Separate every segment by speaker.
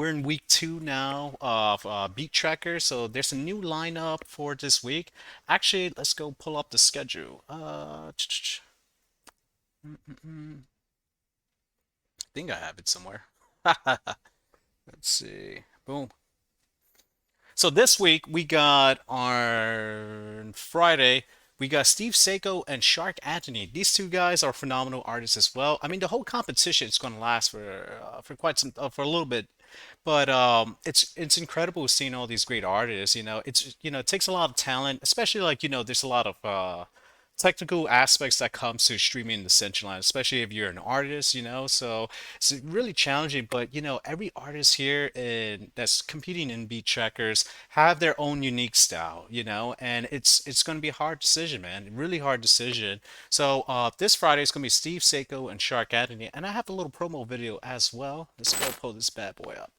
Speaker 1: We're in week 2 now of BeatTrekkers, so there's a new lineup for this week. Actually, let's go pull up the schedule. I think I have it somewhere. Let's see. Boom. So this week we got on Friday, we got Steve Seiko and Shark Anthony. These two guys are phenomenal artists as well. I mean, the whole competition is going to last for quite some for a little bit, but it's incredible seeing all these great artists. It takes a lot of talent, especially like there's a lot of technical aspects that comes to streaming the Decentraland, especially if you're an artist. So it's really challenging. But every artist here that's competing in Beat Trackers have their own unique style. And it's going to be a hard decision, man, really hard decision. So this Friday is going to be Steve Seiko and Shark Anthony, and I have a little promo video as well. Let's go pull this bad boy up.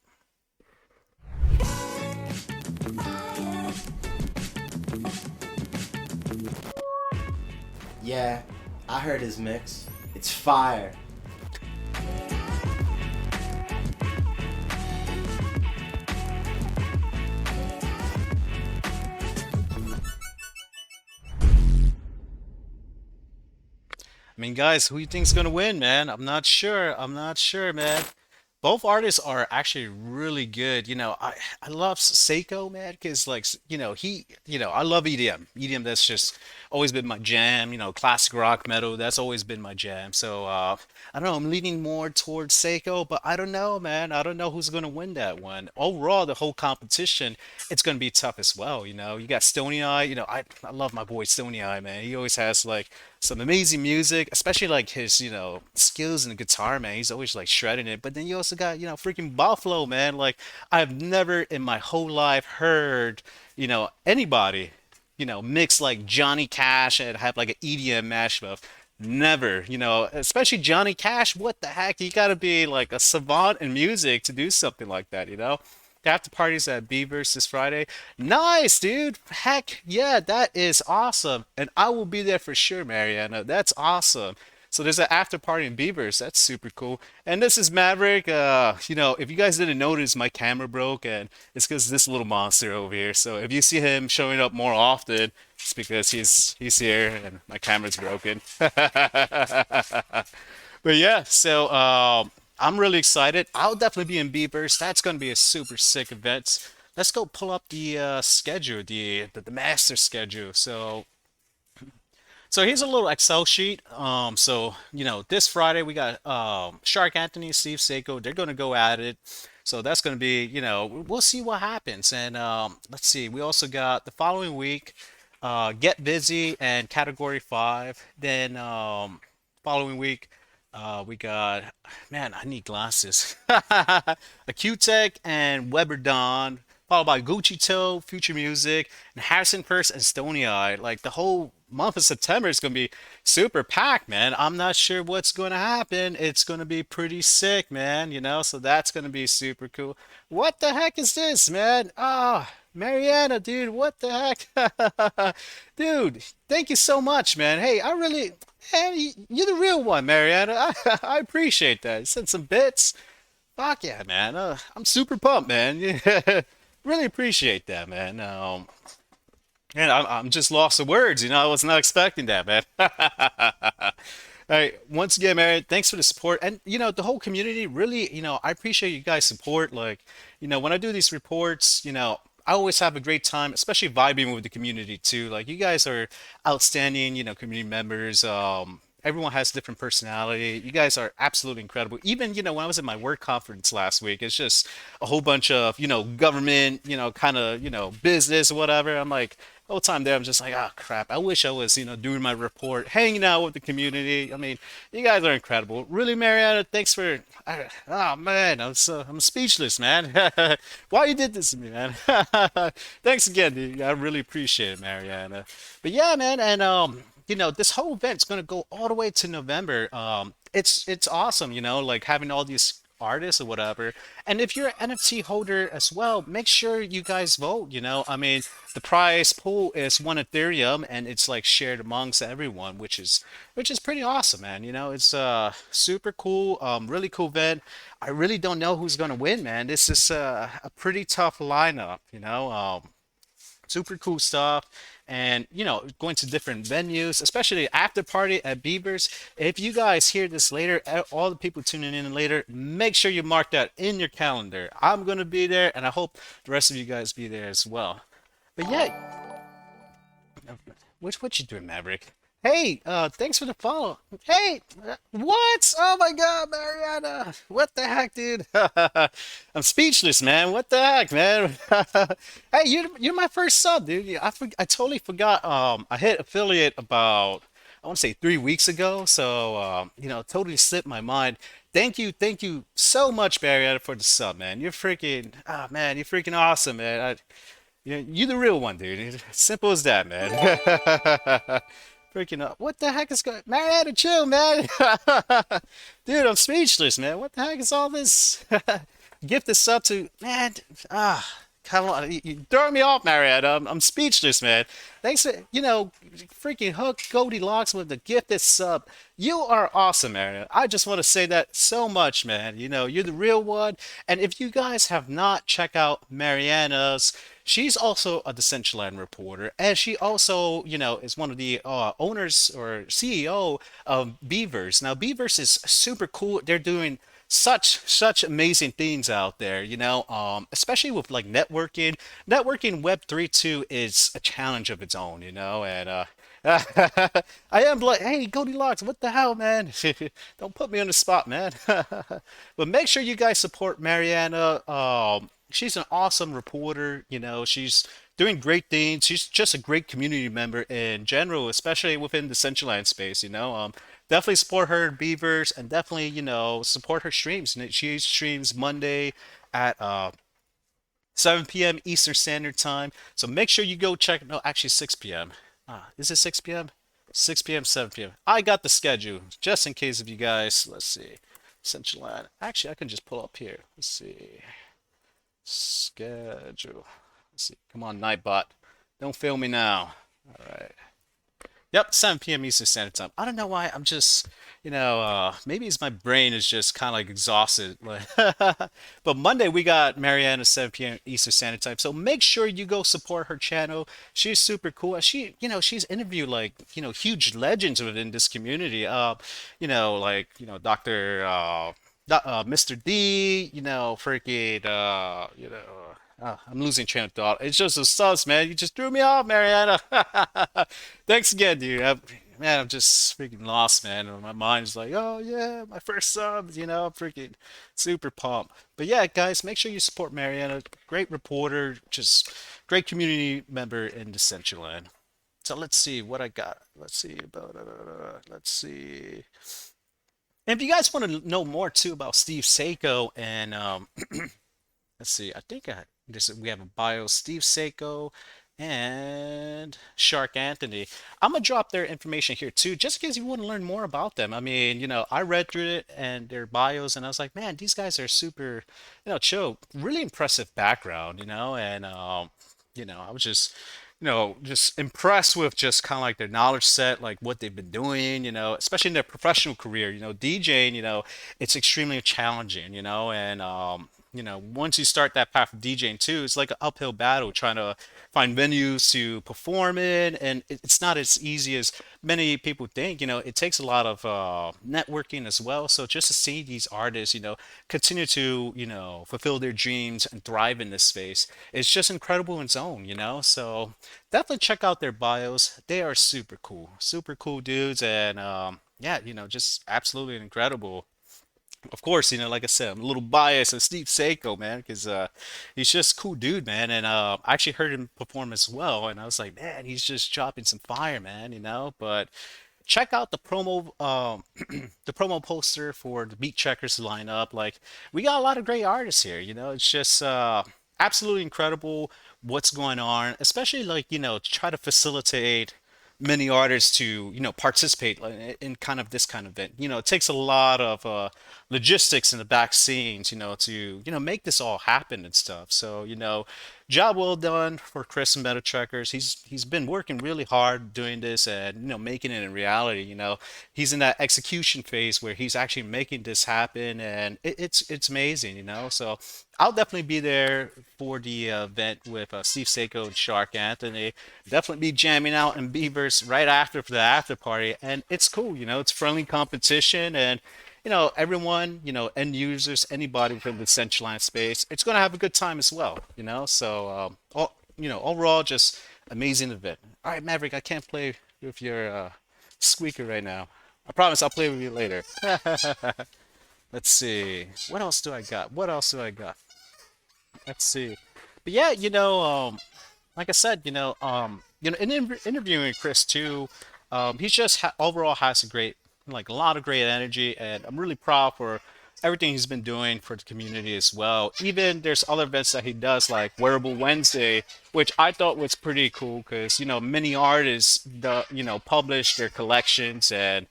Speaker 2: Yeah, I heard his mix. It's fire.
Speaker 1: I mean, guys, who you think's gonna win, man? I'm not sure. I'm not sure, man. Both artists are actually really good. I love Seiko, man, because like I love EDM. EDM, that's just always been my jam. Classic rock, metal, that's always been my jam. So I don't know. I'm leaning more towards Seiko, but I don't know, man. I don't know who's gonna win that one. Overall, the whole competition, it's gonna be tough as well. You got Stony Eye. I love my boy Stony Eye, man. He always has like some amazing music, especially like his, skills in the guitar, man. He's always like shredding it. But then you also got, freaking Buffalo, man. Like I've never in my whole life heard, anybody, mix like Johnny Cash and have like an EDM mashup. Never, especially Johnny Cash. What the heck? You gotta be like a savant in music to do something like that. The after parties at Beavers this Friday. Nice, dude. Heck yeah, that is awesome. And I will be there for sure, Marianna. That's awesome. So there's an after party in Beavers. That's super cool. And this is Maverick. If you guys didn't notice, my camera broke, and it's because this little monster over here. So if you see him showing up more often, it's because he's here and my camera's broken. But yeah, so I'm really excited. I'll definitely be in Beavers. That's going to be a super sick event. Let's go pull up the schedule, the master schedule. So here's a little Excel sheet. So this Friday we got Shark Anthony, Steve Seiko. They're going to go at it. So that's going to be, we'll see what happens. And let's see. We also got the following week, Get Busy and Category 5. Then following week, we got, man, I need glasses. Q-Tech and Weber Dawn, followed by Gucci Toe, Future Music, and Harrison First and Stony Eye. Like the whole month of September is gonna be super packed, man. I'm not sure what's gonna happen. It's gonna be pretty sick, man. So that's gonna be super cool. What the heck is this, man? Ah, Marianna, dude, what the heck? Dude, thank you so much, man. Hey, I really, hey, you're the real one, Marianna. I appreciate that. You sent some bits. Fuck yeah, man. I'm super pumped, man. Yeah, really appreciate that, man. And I'm just lost of words. I was not expecting that, man. All right, once again, Marianna, thanks for the support. And, the whole community, really, I appreciate you guys' support. Like, when I do these reports, I always have a great time, especially vibing with the community too. Like, you guys are outstanding, community members. Everyone has different personality. You guys are absolutely incredible. Even, when I was at my work conference last week, it's just a whole bunch of, government, kind of, business or whatever. I'm like, the whole time there, I'm just like, oh crap. I wish I was, doing my report, hanging out with the community. I mean, you guys are incredible. Really, Mariana, thanks for, oh man, I'm speechless, man. Why you did this to me, man? Thanks again, dude. I really appreciate it, Mariana. But yeah, man, and this whole event's gonna go all the way to November. It's awesome, like having all these artist or whatever. And if you're an NFT holder as well, make sure you guys vote. I mean, the prize pool is 1 Ethereum, and it's like shared amongst everyone, which is pretty awesome, man. It's super cool, really cool event. I really don't know who's gonna win, man. This is a pretty tough lineup. Super cool stuff. And going to different venues, especially the after party at Beavers. If you guys hear this later, all the people tuning in later, make sure you mark that in your calendar. I'm gonna be there, and I hope the rest of you guys be there as well. But yeah, what you doing, Maverick? Hey, thanks for the follow. Hey, what? Oh my God, Marianna! What the heck, dude? I'm speechless, man. What the heck, man? Hey, you're my first sub, dude. I totally forgot. I hit affiliate about, I want to say, 3 weeks ago. So totally slipped my mind. Thank you so much, Marianna, for the sub, man. You're freaking, ah, man, you're freaking awesome, man. You're the real one, dude. Simple as that, man. Freaking up. What the heck is going? Marianna, chill, man. Dude, I'm speechless, man. What the heck is all this? Gift this up to, man. Come on. You throwing me off, Marianna. I'm speechless, man. Thanks for, freaking Hook Goldilocks with the gifted sub. You are awesome, Marianna. I just want to say that so much, man. You're the real one. And if you guys have not checked out Marianna's, she's also a Decentraland reporter, and she also, is one of the owners or CEO of Beavers. Now, Beavers is super cool. They're doing such amazing things out there, especially with like networking. Networking Web 3.2 is a challenge of its own, and I am like, hey, Goldilocks, what the hell, man? Don't put me on the spot, man. But make sure you guys support Marianna. She's an awesome reporter. She's doing great things. She's just a great community member in general, especially within the Decentraland space. Definitely support her in Beavers, and definitely, support her streams. She streams Monday at 7 p.m. Eastern Standard Time. So make sure you go check. No, actually 6 p.m. Is it 6 p.m.? 6 p.m., 7 p.m. I got the schedule just in case of you guys. Let's see. Decentraland. Actually, I can just pull up here. Let's see. Schedule. Let's see. Come on, Nightbot. Don't fail me now. All right. Yep, 7 p.m. Eastern Standard Time. I don't know why. I'm just, maybe it's my brain is just kind of like exhausted. But Monday we got Marianna 7 p.m. Eastern Standard Time. So make sure you go support her channel. She's super cool. She's interviewed like, huge legends within this community. Dr. Mr. D, freaking, I'm losing train of thought. It's just the subs, man. You just threw me off, Marianna. Thanks again, dude. I'm just freaking lost, man. My mind's like, oh yeah, my first sub. I'm freaking super pumped. But yeah, guys, make sure you support Marianna. Great reporter, just great community member in Decentraland. So let's see what I got. Let's see about. Let's see. And if you guys want to know more too about Steve Seiko and let's see, I think we have a bio, Steve Saiko and Shark Anthony. I'm gonna drop their information here too, just in case you want to learn more about them. I mean, I read through it and their bios, and I was like, man, these guys are super, chill, really impressive background, and I was just impressed with just kind of like their knowledge set, like what they've been doing, especially in their professional career, DJing, it's extremely challenging, and once you start that path of DJing too, it's like an uphill battle trying to find venues to perform in, and it's not as easy as many people think. It takes a lot of networking as well. So just to see these artists, continue to, fulfill their dreams and thrive in this space, it's just incredible in its own, So definitely check out their bios. They are super cool dudes, and yeah, just absolutely incredible. Of course, like I said, I'm a little biased of Steve Seiko, man, because he's just a cool dude, man. And I actually heard him perform as well, and I was like, man, he's just dropping some fire, man, But check out the promo, the promo poster for the BeatTrekkers lineup. Like, we got a lot of great artists here, It's just absolutely incredible what's going on, especially like, to try to facilitate many artists to participate in kind of this kind of event. It takes a lot of logistics in the back scenes, to make this all happen and stuff. So job well done for Chris and BeatTrekkers. He's been working really hard doing this and making it in reality. He's in that execution phase where he's actually making this happen, and it's amazing. So I'll definitely be there for the event with Steve Seiko and Shark Anthony. Definitely be jamming out in Beavers right after for the after party, and it's cool. It's friendly competition, and everyone, end users, anybody from the Decentraland space, it's gonna have a good time as well. So overall, just amazing event. All right, Maverick, I can't play with your squeaker right now. I promise I'll play with you later. Let's see. What else do I got? What else do I got? Let's see. But yeah, like I said, in interviewing Chris too, he's just overall has a great, like a lot of great energy, and I'm really proud for everything he's been doing for the community as well. Even there's other events that he does, like Wearable Wednesday, which I thought was pretty cool because many artists, publish their collections, and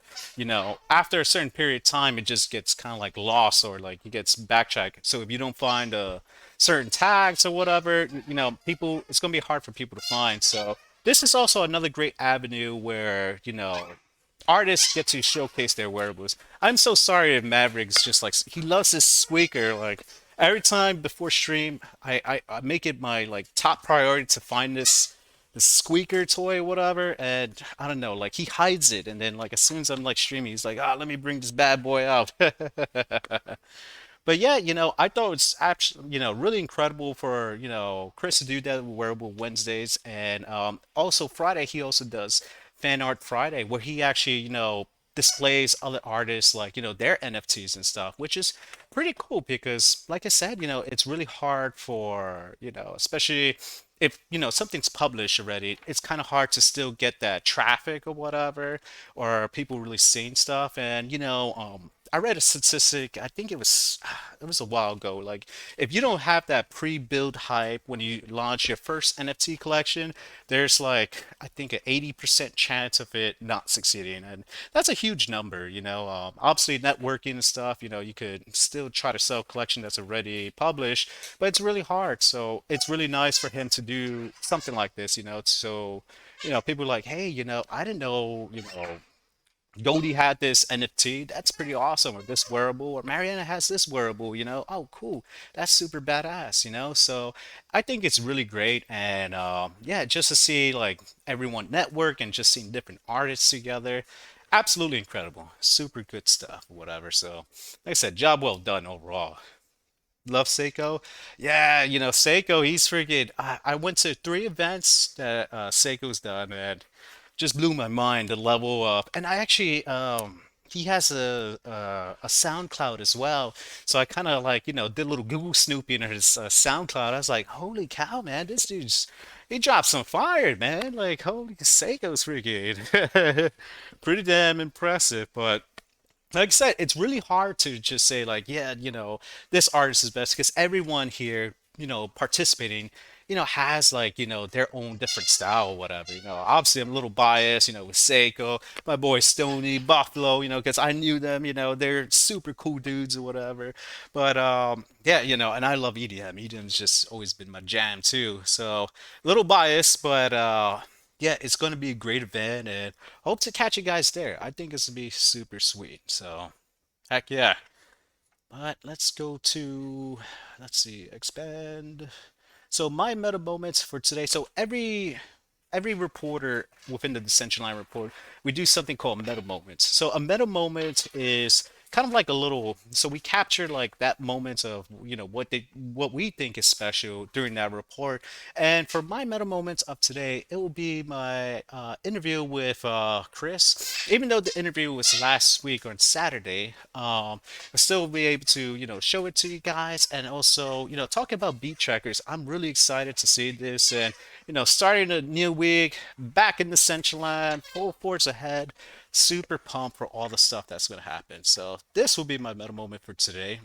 Speaker 1: after a certain period of time, it just gets kind of like lost or like it gets backtracked. So if you don't find certain tags or whatever, people, it's gonna be hard for people to find. So this is also another great avenue where artists get to showcase their wearables. I'm so sorry if Maverick's just like he loves this squeaker. Like every time before stream, I make it my like top priority to find this squeaker toy or whatever, and I don't know, like he hides it, and then like as soon as I'm like streaming, he's like, ah, let me bring this bad boy out. But yeah, I thought it's actually, really incredible for, Chris to do that with Wearable Wednesdays. And also Friday, he also does Fan Art Friday, where he actually, displays other artists like, their NFTs and stuff, which is pretty cool because, like I said, it's really hard for, especially if, something's published already, it's kind of hard to still get that traffic or whatever, or people really seeing stuff. And, I read a statistic. I think it was a while ago. Like, if you don't have that pre-build hype when you launch your first NFT collection, there's like I think an 80% chance of it not succeeding, and that's a huge number. Obviously networking and stuff. You could still try to sell a collection that's already published, but it's really hard. So it's really nice for him to do something like this. So people are like, hey, I didn't know, Goldie had this NFT. That's pretty awesome. Or this wearable. Or Marianna has this wearable. Oh, cool. That's super badass. So I think it's really great. And yeah, just to see like everyone network and just seeing different artists together. Absolutely incredible. Super good stuff. Whatever. So, like I said, job well done overall. Love Seiko. Yeah, Seiko, he's freaking. I went to three events that Seiko's done, and just blew my mind the level of. And I actually, he has a SoundCloud as well. So I kind of like, did a little Google snooping in his SoundCloud. I was like, holy cow, man, this dude's. He dropped some fire, man. Like, holy Seiko's freaking. Pretty damn impressive, but like I said, it's really hard to just say like, yeah, this artist is best because everyone here, participating, has like, their own different style or whatever. Obviously I'm a little biased, with Seiko, my boy Stony, Buffalo, because I knew them, they're super cool dudes or whatever. But yeah, and I love EDM. EDM's just always been my jam too. So a little biased, but yeah, it's going to be a great event, and hope to catch you guys there. I think it's going to be super sweet. So, heck yeah. But let's go to, let's see, expand. So my meta moments for today. So every reporter within the Decentraland report, we do something called meta moments. So a meta moment is kind of like a little, so we capture like that moment of what we think is special during that report. And for my meta moments of today, it will be my interview with Chris. Even though the interview was last week on Saturday, I'll still be able to show it to you guys, and also talking about BeatTrekkers. I'm really excited to see this, and starting a new week, back in the Central Line, full force ahead. Super pumped for all the stuff that's going to happen. So this will be my meta moment for today.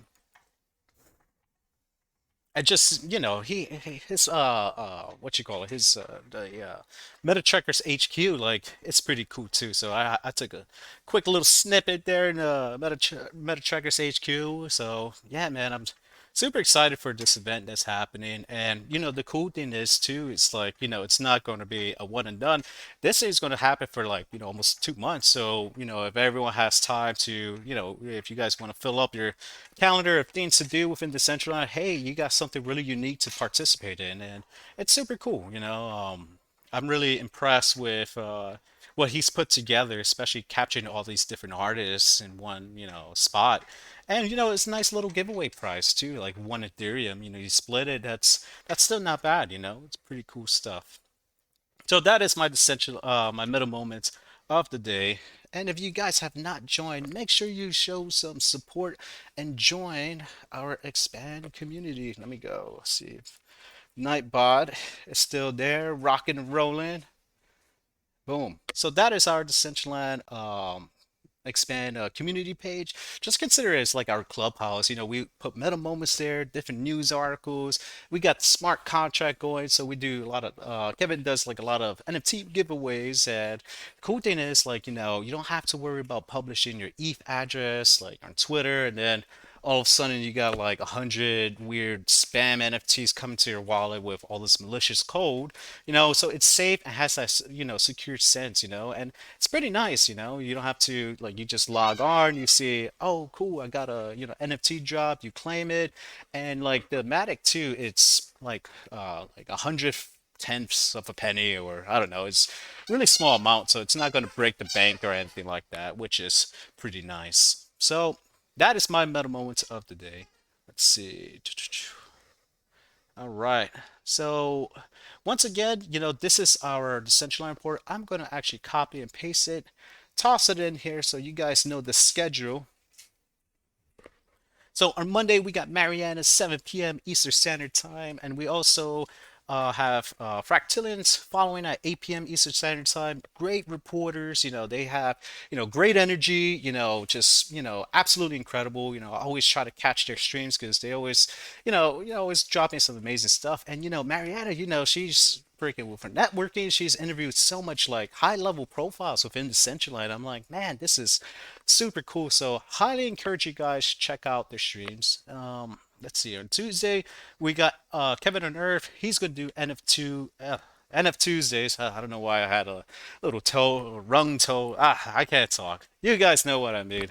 Speaker 1: And just his what you call it, his the Metatrekkers HQ, like it's pretty cool too. So I took a quick little snippet there in Metatrekkers HQ. So yeah, man, I'm super excited for this event that's happening. And the cool thing is too, it's like it's not going to be a one and done. This is going to happen for like almost 2 months. So if everyone has time to if you guys want to fill up your calendar of things to do within Decentraland, hey, you got something really unique to participate in, and it's super cool. I'm really impressed with what he's put together, especially capturing all these different artists in one, spot. And it's a nice little giveaway prize too, like 1 Ethereum. You split it. That's still not bad. It's pretty cool stuff. So that is my my middle moments of the day. And if you guys have not joined, make sure you show some support and join our expand community. Let me go see if Nightbot is still there, rocking and rolling. Boom. So that is our Decentraland expand community page. Just consider it as like our clubhouse. We put meta moments there, different news articles. We got the smart contract going, so we do a lot of Kevin does like a lot of NFT giveaways. And the cool thing is, like, you don't have to worry about publishing your ETH address like on Twitter, and then all of a sudden you got like 100 weird spam NFTs coming to your wallet with all this malicious code. So it's safe and has that secure sense. And it's pretty nice. You don't have to, like, you just log on, you see, oh cool, I got a NFT drop, you claim it. And like the Matic too, it's like 100 tenths of a penny, or I don't know, it's really small amount, so it's not going to break the bank or anything like that, which is pretty nice. So that is my meta moments of the day. Let's see. All right. So once again, this is our Decentraland report. I'm going to actually copy and paste it, toss it in here so you guys know the schedule. So on Monday, we got Marianna, 7 p.m. Eastern Standard Time, and we also have Fractilians following at 8 p.m. Eastern Standard Time. Great reporters, they have, great energy, just, absolutely incredible. I always try to catch their streams because they always, always dropping some amazing stuff. And, Mariana, she's freaking with her networking. She's interviewed so much like high level profiles within the Decentraland. I'm like, man, this is super cool. So highly encourage you guys to check out their streams. Let's see. On Tuesday, we got Kevin on Earth. He's gonna do NF Tuesdays. I don't know why I had a little toe, rung toe. I can't talk. You guys know what I mean.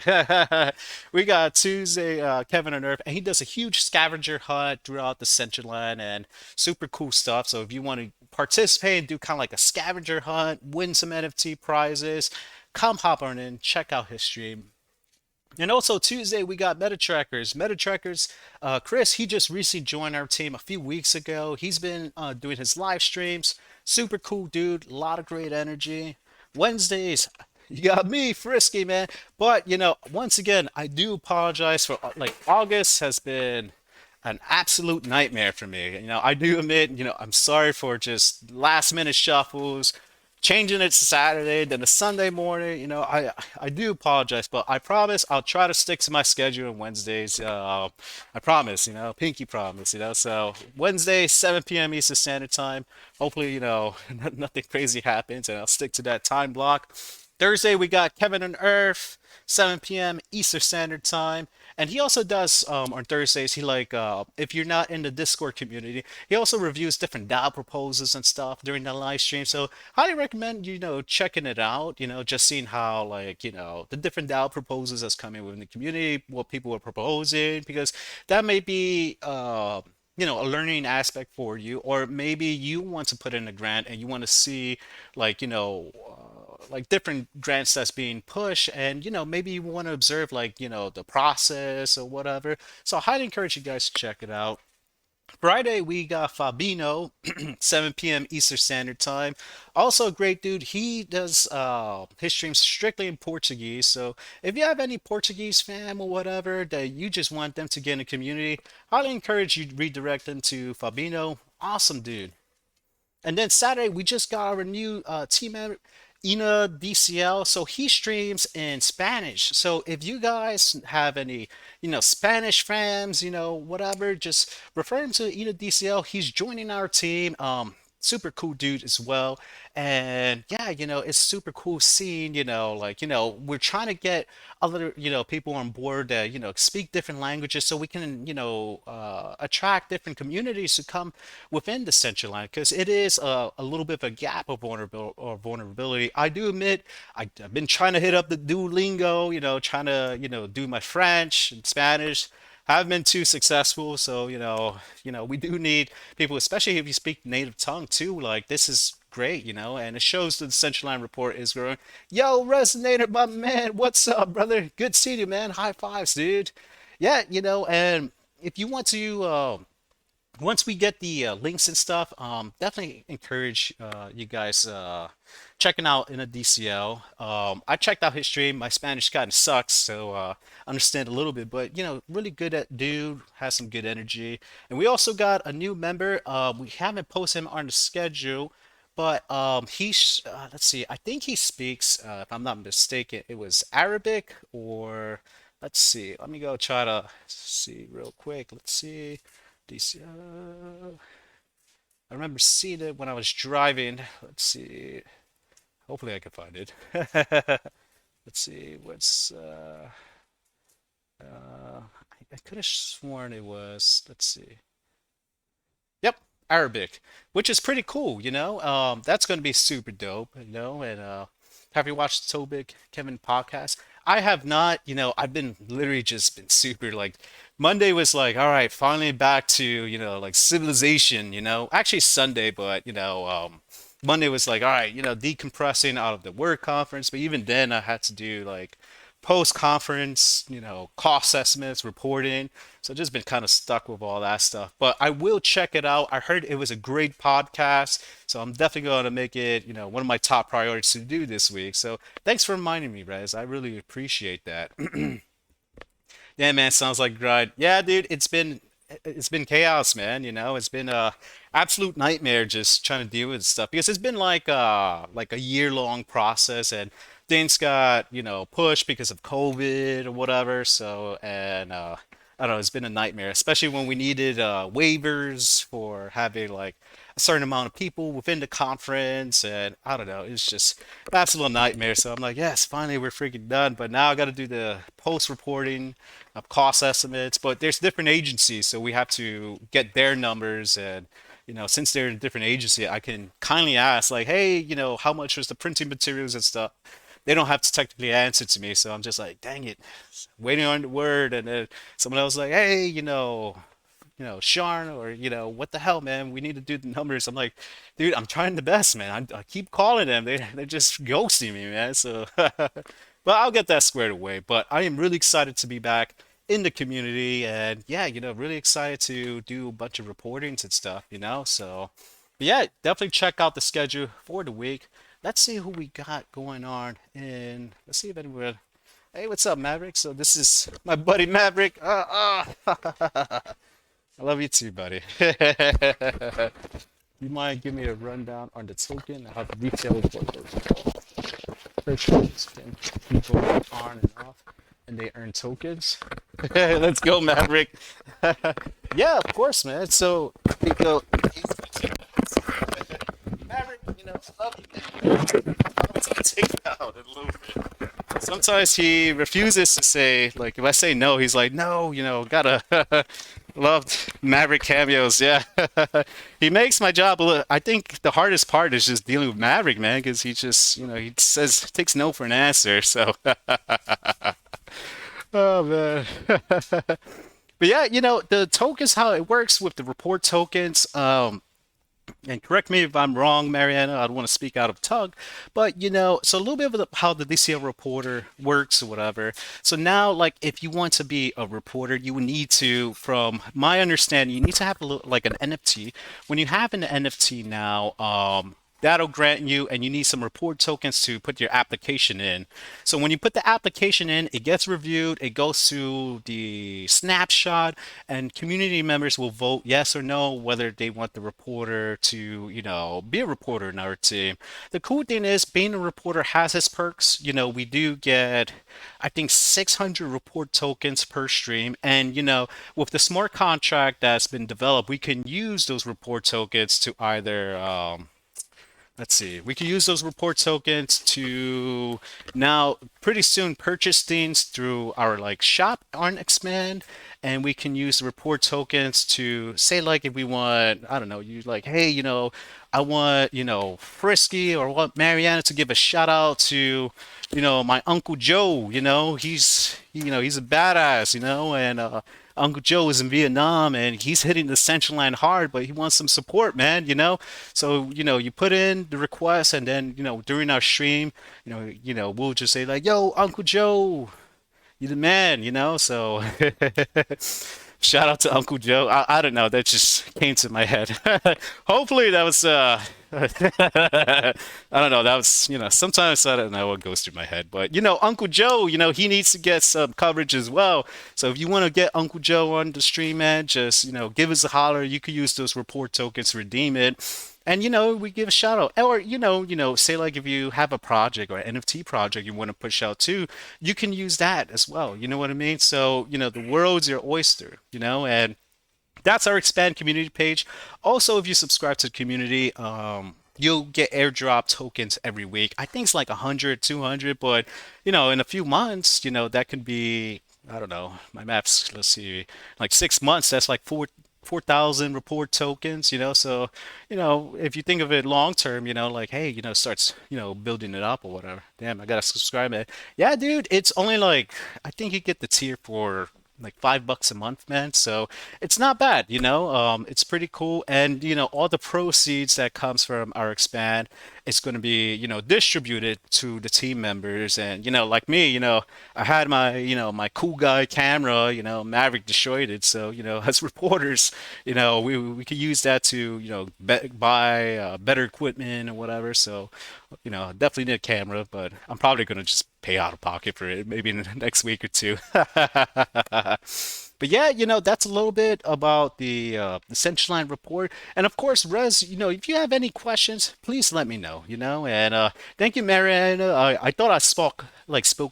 Speaker 1: We got Tuesday, Kevin on Earth, and he does a huge scavenger hunt throughout the Central Line and super cool stuff. So if you want to participate and do kind of like a scavenger hunt, win some NFT prizes, come hop on in, check out his stream. And also Tuesday we got Metatrackers. Metatrackers, Chris, he just recently joined our team a few weeks ago. He's been doing his live streams. Super cool dude, a lot of great energy. Wednesdays, you got me, Frisky, man. But once again, I do apologize for like August has been an absolute nightmare for me. I do admit, I'm sorry for just last minute shuffles, changing it to Saturday, then a Sunday morning. I do apologize, but I promise I'll try to stick to my schedule on Wednesdays. I promise, pinky promise. So Wednesday, 7 p.m. Eastern Standard Time. Hopefully, nothing crazy happens, and I'll stick to that time block. Thursday, we got Kevin on Earth, 7 p.m. Eastern Standard Time. And he also does on Thursdays, he like if you're not in the Discord community, he also reviews different DAO proposals and stuff during the live stream. So highly recommend checking it out, just seeing how like, the different DAO proposals that's coming within the community, what people are proposing, because that may be a learning aspect for you, or maybe you want to put in a grant and you want to see like like different grants that's being pushed, and maybe you want to observe like the process or whatever. So I highly encourage you guys to check it out. Friday we got Fabino, 7 p.m. Eastern Standard Time. Also a great dude. He does his streams strictly in Portuguese. So if you have any Portuguese fam or whatever that you just want them to get in the community, highly encourage you to redirect them to Fabino. Awesome dude. And then Saturday we just got our new team member, Ina DCL. So he streams in Spanish. So if you guys have any, Spanish fans, whatever, just refer him to Ina DCL. He's joining our team. Super cool dude as well. And yeah, it's super cool seeing, like, we're trying to get other, people on board that, speak different languages so we can, attract different communities to come within the Central Line because it is a little bit of a gap of vulnerability. I do admit I've been trying to hit up the Duolingo, trying to, do my French and Spanish. Haven't been too successful, so we do need people, especially if you speak native tongue too. Like this is great, and it shows that the Central Line Report is growing. Yo, Resonator, my man, what's up, brother? Good seeing you, man. High fives, dude. Yeah, and if you want to once we get the links and stuff, definitely encourage you guys checking out in a DCL. I checked out his stream. My Spanish kind of sucks, so I understand a little bit, but really good at dude, has some good energy. And we also got a new member. We haven't posted him on the schedule, but let's see. I think he speaks, if I'm not mistaken, it was Arabic or let's see. Let me go try to see real quick. Let's see. DC. I remember seeing it when I was driving. Let's see. Hopefully I can find it. Let's see. I could have sworn it was. Let's see. Yep, Arabic, which is pretty cool, That's going to be super dope, And have you watched the Tobik Kevin podcast? I have not, I've been literally just been super like Monday was like, all right, finally back to, like civilization, Actually Sunday, but Monday was like, all right, decompressing out of the work conference, but even then I had to do like post-conference, cost estimates, reporting. So I've just been kind of stuck with all that stuff. But I will check it out. I heard it was a great podcast, so I'm definitely going to make it, one of my top priorities to do this week. So thanks for reminding me, Rez. I really appreciate that. Yeah, man, sounds like a grind. Yeah, dude, it's been chaos, man. It's been a absolute nightmare just trying to deal with stuff because it's been like a year-long process and things got, pushed because of COVID or whatever. So and I don't know, it's been a nightmare, especially when we needed waivers for having like a certain amount of people within the conference, and I don't know, it's just an absolute nightmare. So I'm like, yes, finally we're freaking done. But now I got to do the post reporting of cost estimates. But there's different agencies, so we have to get their numbers, and since they're in a different agency, I can kindly ask like, hey, how much was the printing materials and stuff. They don't have to technically answer to me, so I'm just like, dang it, waiting on the word, and then someone else like, hey, Sean, or what the hell, man, we need to do the numbers. I'm like, dude, I'm trying the best, man. I keep calling them, they're just ghosting me, man. So, but I'll get that squared away. But I am really excited to be back in the community, and yeah, really excited to do a bunch of reportings and stuff, So, but yeah, definitely check out the schedule for the week. Let's see who we got going on, and let's see if anyone. Hey, what's up, Maverick? So this is my buddy Maverick. I love you too, buddy. You mind give me a rundown on the token and how the details work? First, people on and off, and they earn tokens. Let's go, Maverick. Yeah, of course, man. So we go. Maverick, I love you, man. I'm gonna take it out a little bit. Sometimes he refuses to say, like, if I say no, he's like, no, gotta love Maverick cameos. Yeah. He makes my job a little, I think the hardest part is just dealing with Maverick, man, because he just, he says, takes no for an answer. So, oh, man. But yeah, the tokens, how it works with the report tokens. And correct me if I'm wrong, Marianna. I don't want to speak out of tongue, but so a little bit of how the DCL reporter works or whatever. So now, like, if you want to be a reporter, you would need to, from my understanding, you need to have like an NFT. When you have an NFT now, that'll grant you, and you need some report tokens to put your application in. So when you put the application in, it gets reviewed, it goes to the snapshot, and community members will vote yes or no whether they want the reporter to, be a reporter in our team. The cool thing is being a reporter has its perks. We do get, I think, 600 report tokens per stream, and with the smart contract that's been developed, we can use those report tokens to either let's see. We can use those report tokens to now pretty soon purchase things through our like shop on Expand, and we can use the report tokens to say like if we want, I don't know, you like, hey, I want, Frisky or want Marianna to give a shout out to, my Uncle Joe, he's a badass, and Uncle Joe is in Vietnam and he's hitting the Central Line hard, but he wants some support, man. So, you put in the request and then, during our stream, we'll just say like, yo, Uncle Joe, you the man. So shout out to Uncle Joe. I don't know, that just came to my head. Hopefully that was I don't know, that was, sometimes I don't know what goes through my head, but Uncle Joe, he needs to get some coverage as well. So if you want to get Uncle Joe on the stream, man, just, give us a holler. You could use those report tokens to redeem it. And we give a shout out. Or, say like if you have a project or an NFT project you want to push out too, you can use that as well. You know what I mean? So, the world's your oyster, and that's our expand community page. Also, if you subscribe to the community, you'll get airdrop tokens every week. I think it's like 100, 200, but in a few months, that could be, I don't know, my maps, let's see, like 6 months, that's like 4,000 report tokens, so, if you think of it long term, like, hey, starts, building it up or whatever. Damn, I gotta subscribe, man. Yeah, dude, it's only like, I think you get the tier for like $5 a month, man. So it's not bad, it's pretty cool. And all the proceeds that comes from our expand, it's going to be, distributed to the team members. And like me, I had my, my cool guy camera, Maverick destroyed it. So as reporters, we could use that to, buy better equipment or whatever. So definitely need a camera, but I'm probably gonna just pay out of pocket for it maybe in the next week or two. But yeah, that's a little bit about the Central Line report. And of course, Rez, if you have any questions, please let me know, And thank you, Marianna. I thought I spoke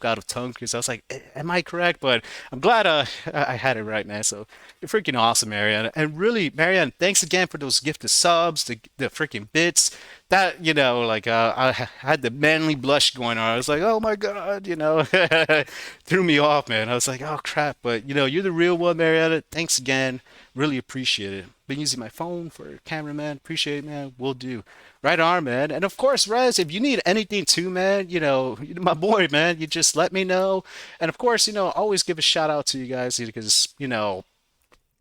Speaker 1: out of tongue because I was like, am I correct? But I'm glad I had it right, man. So you're freaking awesome, Marianna. And really, Marianne, thanks again for those gifted subs, the freaking bits. That, like I had the manly blush going on. I was like, oh my God, threw me off, man. I was like, oh crap. But you're the real one, Marietta. Thanks again. Really appreciate it. Been using my phone for camera, man. Appreciate it, man. Will do. Right on, man. And of course, Rez, if you need anything too, man, you're my boy, man. You just let me know. And of course, always give a shout out to you guys because,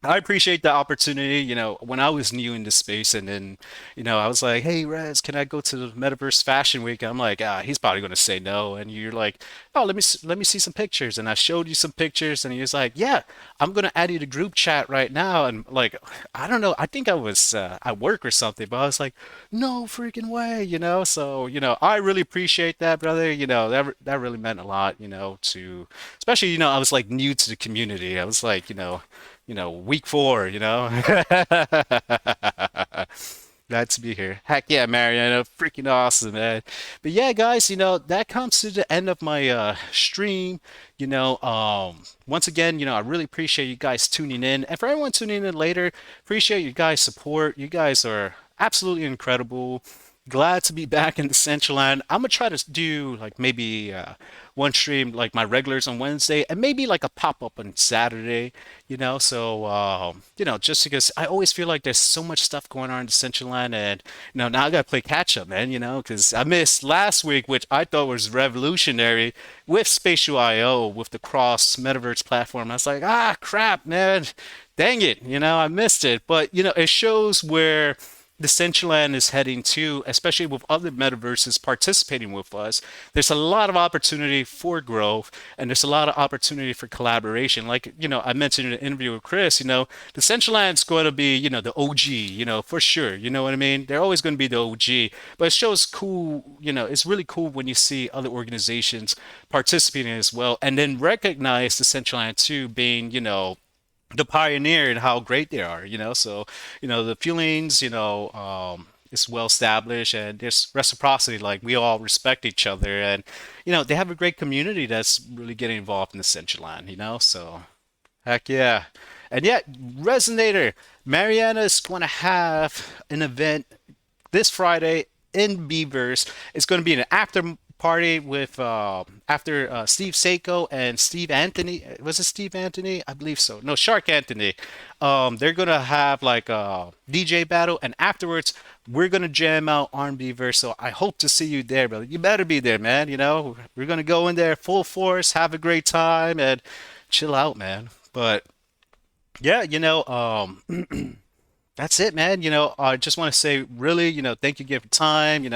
Speaker 1: I appreciate the opportunity. When I was new in this space, and then, I was like, "Hey, Rez, can I go to the Metaverse Fashion Week?" And I'm like, he's probably gonna say no. And you're like, "Oh, let me see some pictures." And I showed you some pictures, and he was like, "Yeah, I'm gonna add you to group chat right now." And like, I don't know, I think I was at work or something, but I was like, "No freaking way." So I really appreciate that, brother. That really meant a lot. To especially I was like new to the community. I was like, week 4, Glad to be here. Heck yeah, Mariana. Freaking awesome, man. But yeah, guys, that comes to the end of my stream. Once again, I really appreciate you guys tuning in. And for everyone tuning in later, appreciate you guys' support. You guys are absolutely incredible. Glad to be back in the Central Land. I'm gonna try to do like maybe one stream like my regulars on Wednesday and maybe like a pop-up on Saturday, so just because I always feel like there's so much stuff going on in the Central Land, and now I gotta play catch up, man, because I missed last week, which I thought was revolutionary with Spatial IO with the cross metaverse platform. I was like, crap, man, dang it, I missed it. But it shows where Decentraland is heading to, especially with other metaverses participating with us, there's a lot of opportunity for growth and there's a lot of opportunity for collaboration. Like, I mentioned in an interview with Chris, Decentraland's going to be, the OG, for sure. You know what I mean? They're always going to be the OG, but it shows cool, it's really cool when you see other organizations participating as well and then recognize Decentraland too being, the pioneer and how great they are, so the feelings, it's well established and there's reciprocity, like we all respect each other, and they have a great community that's really getting involved in the Central Line, so heck yeah. And yeah, Resonator, Mariana is going to have an event this Friday in Beavers. It's going to be an after party with after Steve Seiko and Steve Anthony. Was it Steve Anthony? I believe so. No, Shark Anthony. They're gonna have like a DJ battle, and afterwards we're gonna jam out R&B verse. So I hope to see you there, brother. You better be there, man. We're gonna go in there full force, have a great time, and chill out, man. But yeah, that's it, man. I just want to say, really, thank you again for time.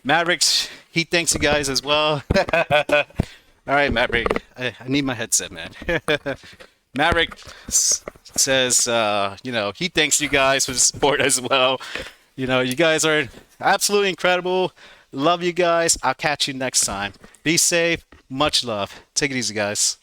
Speaker 1: Mavericks, he thanks you guys as well. All right, Maverick, I need my headset, man. Maverick says, he thanks you guys for the support as well. You guys are absolutely incredible. Love you guys. I'll catch you next time. Be safe. Much love. Take it easy, guys.